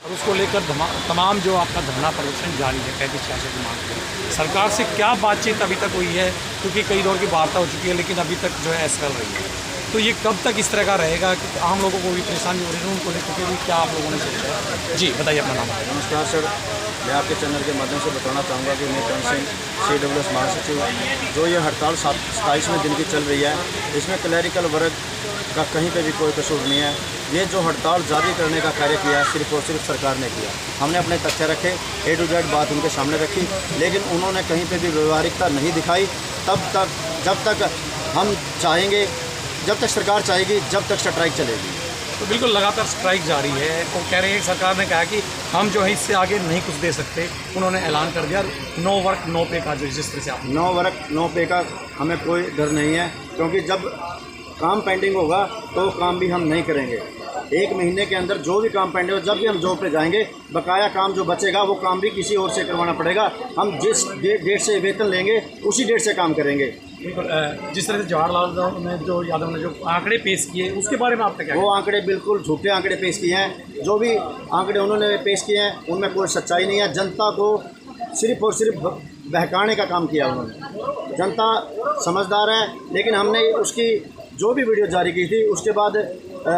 और उसको लेकर तमाम जो आपका धरना प्रदर्शन जारी है 35-66 मांग पर। सरकार से क्या बातचीत अभी तक हुई है? क्योंकि कई दौर की वार्ता हो चुकी है लेकिन अभी तक जो है असफल रही है। तो ये कब तक इस तरह का रहेगा कि आम लोगों को भी परेशानी हो रही है, उनको लेकर के भी क्या आप लोगों ने सोचा है? जी बताइए अपना नाम। नमस्कार सर, मैं आपके चैनल के माध्यम से बताना चाहूँगा कि मैं करण सिंह CWS महासचिव, जो ये हड़ताल 27वें दिन की चल रही है, इसमें क्लैरिकल वर्ग का कहीं पे भी कोई कसूर नहीं है। ये जो हड़ताल जारी करने का कार्य किया सिर्फ और सिर्फ सरकार ने किया। हमने अपने तथ्य रखे, A to Z बात उनके सामने रखी, लेकिन उन्होंने कहीं पे भी व्यवहारिकता नहीं दिखाई। जब तक हम चाहेंगे, जब तक सरकार चाहेगी, जब तक स्ट्राइक चलेगी। तो बिल्कुल लगातार स्ट्राइक जारी है और कह रहे हैं सरकार ने कहा कि हम जो है इससे आगे नहीं कुछ दे सकते। उन्होंने ऐलान कर दिया नो वर्क नो पे का, जो जिस तरह से आप नो वर्क नो पे का हमें कोई डर नहीं है, क्योंकि जब काम पेंडिंग होगा तो काम भी हम नहीं करेंगे। 1 महीने के अंदर जो भी काम पेंडिंग हो, जब भी हम जॉब पे जाएंगे, बकाया काम जो बचेगा वो काम भी किसी और से करवाना पड़ेगा। हम जिस डेट से वेतन लेंगे उसी डेट से काम करेंगे। जिस तरह से जवाहरलाल यादव ने जो आंकड़े पेश किए उसके बारे में आपने क्या? वो आंकड़े बिल्कुल झूठे आंकड़े पेश किए हैं। जो भी आंकड़े उन्होंने पेश किए हैं उनमें कोई सच्चाई नहीं है। जनता को सिर्फ और सिर्फ बहकाने का काम किया उन्होंने। जनता समझदार है, लेकिन हमने उसकी जो भी वीडियो जारी की थी उसके बाद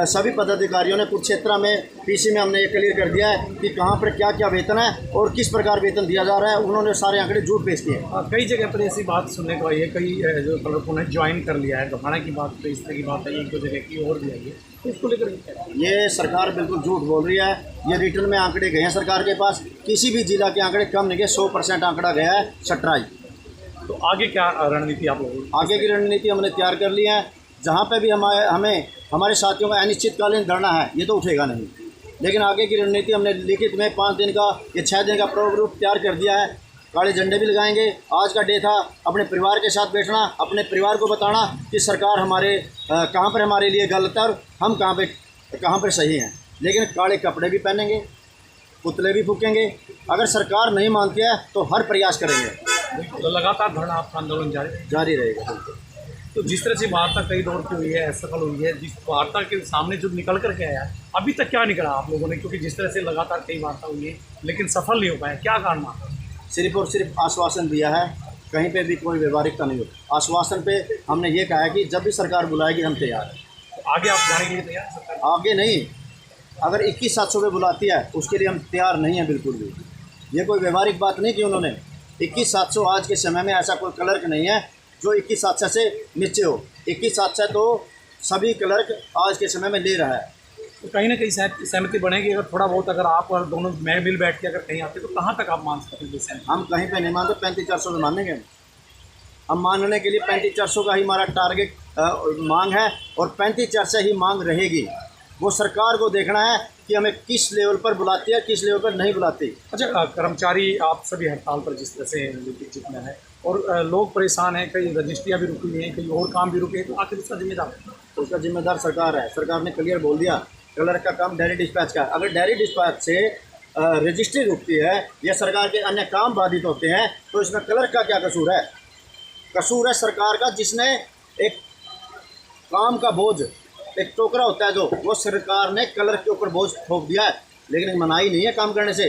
सभी पदाधिकारियों ने कुरुक्षेत्र में PC में हमने ये क्लियर कर दिया है कि कहाँ पर क्या क्या वेतन है और किस प्रकार वेतन दिया जा रहा है। उन्होंने सारे आंकड़े झूठ पेश किए। कई जगह पर ऐसी बात सुनने को आई है, कई जो कलरफुल ने ज्वाइन कर लिया है, घमाना की बात तो इस तरह की बात है, 1-2 जगह की और भी आई है, तो इसको लेकर ये सरकार बिल्कुल झूठ बोल रही है। ये रिटर्न में आंकड़े गए हैं सरकार के पास, किसी भी जिला के आंकड़े कम नहीं गए, 100% आंकड़ा गया है स्ट्राइक। तो आगे क्या रणनीति आप लोगों? आगे की रणनीति हमने तैयार कर ली है। जहाँ पे भी हमें हमारे साथियों का अनिश्चितकालीन धरना है, ये तो उठेगा नहीं, लेकिन आगे की रणनीति हमने लिखित में 5 दिन का या 6 दिन का प्रारूप तैयार कर दिया है। काले झंडे भी लगाएंगे। आज का डे था अपने परिवार के साथ बैठना, अपने परिवार को बताना कि सरकार हमारे कहाँ पर हमारे लिए गलत है और हम कहाँ पर सही हैं। लेकिन काले कपड़े भी पहनेंगे, पुतले भी फूकेंगे। अगर सरकार नहीं मानती है तो हर प्रयास करेंगे। तो लगातार धरना आपका आंदोलन जारी रहेगा। तो जिस तरह से वार्ता कई दौर की हुई है, असफल हुई है, जिस वार्ता के सामने जो निकल कर के आया अभी तक क्या निकला आप लोगों ने? क्योंकि जिस तरह से लगातार कई वार्ता हुई है लेकिन सफल नहीं हो पाया, क्या कारण माना? सिर्फ और सिर्फ आश्वासन दिया है, कहीं पे भी कोई व्यवहारिकता नहीं हो। आश्वासन पे हमने ये कहा है कि जब भी सरकार बुलाएगी हम तैयार हैं। तो आगे आप जाने के लिए तैयार हैं सरकार? आगे नहीं, अगर 21-700 पे बुलाती है उसके लिए हम तैयार नहीं हैं बिल्कुल भी। ये कोई व्यवहारिक बात नहीं की उन्होंने। 21-700 आज के समय में ऐसा कोई क्लर्क नहीं है जो 21-700 से नीचे हो। 21-700 तो सभी क्लर्क आज के समय में ले रहा है। तो कहीं ना कहीं सहमति बनेगी अगर थोड़ा बहुत, अगर आप और दोनों मैं मिल बैठ के अगर कहीं आते तो कहाँ तक आप मान सकते हैं सहमति? हम कहीं पे नहीं मानते, 35-400 में मानेंगे। हम मानने के लिए 35-400 का ही हमारा टारगेट मांग है और 35-400 ही मांग रहेगी। वो सरकार को देखना है कि हमें किस लेवल पर बुलाती है, किस लेवल पर नहीं बुलाती। अच्छा, कर्मचारी आप सभी हड़ताल पर जिस तरह से जितना है और लोग परेशान हैं, कई रजिस्ट्रियाँ भी रुकी हुई हैं, कई और काम भी रुके हैं, तो आखिर इसका जिम्मेदार है? तो उसका जिम्मेदार सरकार है। सरकार ने क्लियर बोल दिया क्लर्क का काम डायरी डिस्पैच का। अगर डायरी डिस्पैच से रजिस्ट्री रुकती है या सरकार के अन्य काम बाधित होते हैं तो इसमें क्लर्क का क्या कसूर है? कसूर है सरकार का, जिसने एक काम का बोझ, एक टोकरा होता है जो, वो सरकार ने क्लर्क के ऊपर बोझ ठोक दिया है। लेकिन मनाही नहीं है काम करने से।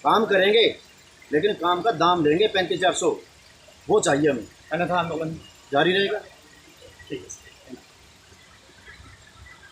काम करेंगे लेकिन काम का दाम लेंगे 35-400, वो चाहिए हमें, अन्यथा आंदोलन जारी रहेगा। ठीक है।